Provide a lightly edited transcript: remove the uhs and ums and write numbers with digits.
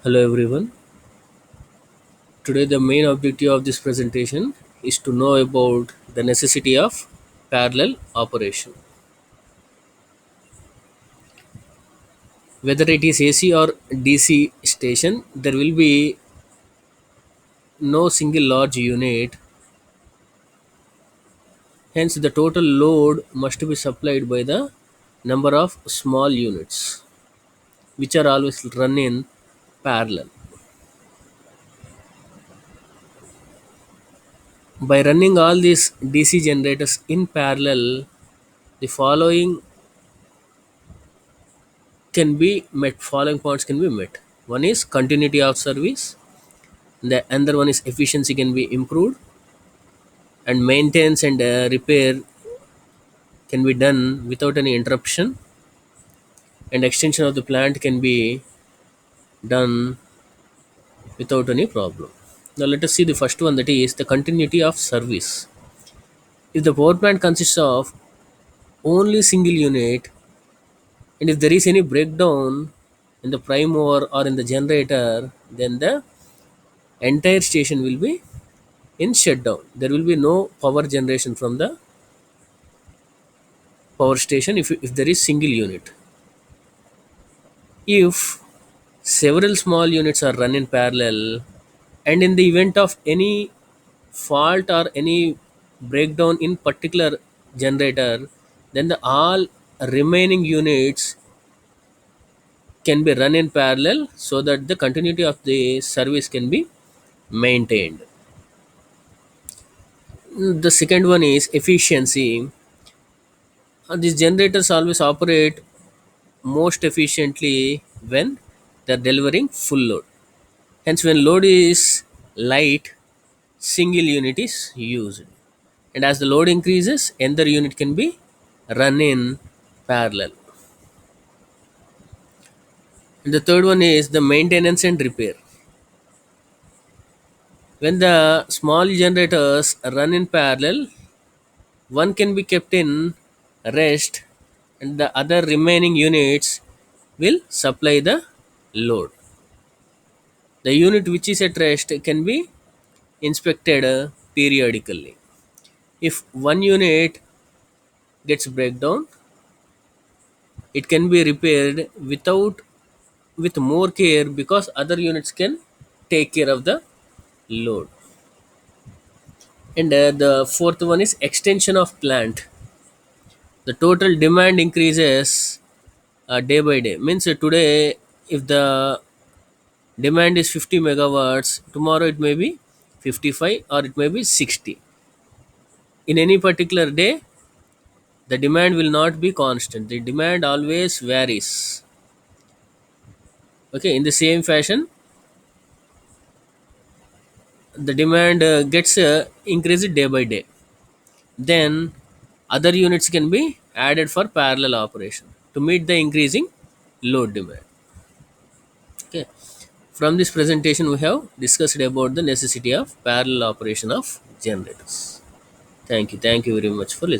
Hello everyone. Today the main objective of this presentation is to know about the necessity of parallel operation. Whether it is AC or DC station, there will be no single large unit. Hence the total load must be supplied by the number of small units which are always run in parallel. By running all these DC generators in parallel, the following can be met. Following points can be met. One is continuity of service, the another one is efficiency can be improved, and maintenance and repair can be done without any interruption, and extension of the plant can be done without any problem. Now let us see the first one, that is the continuity of service. If the power plant consists of only single unit, and if there is any breakdown in the prime mover or in the generator, then the entire station will be in shutdown. There will be no power generation from the power station if there is single unit. If several small units are run in parallel, and in the event of any fault or any breakdown in particular generator, then the all remaining units can be run in parallel so that the continuity of the service can be maintained. The second one is efficiency. These generators always operate most efficiently when they're delivering full load. Hence, when load is light, single unit is used. And as the load increases, another unit can be run in parallel. And the third one is the maintenance and repair. When the small generators run in parallel, one can be kept in rest and the other remaining units will supply the load. The unit which is at rest can be inspected periodically. If one unit gets breakdown, it can be repaired with more care because other units can take care of the load. And the fourth one is extension of plant. The total demand increases day by day. Means today, if the demand is 50 megawatts, tomorrow it may be 55 or it may be 60. In any particular day, the demand will not be constant. The demand always varies. Okay, in the same fashion, the demand gets increased day by day. Then other units can be added for parallel operation to meet the increasing load demand. Okay, from this presentation we have discussed about the necessity of parallel operation of generators. Thank you very much for listening.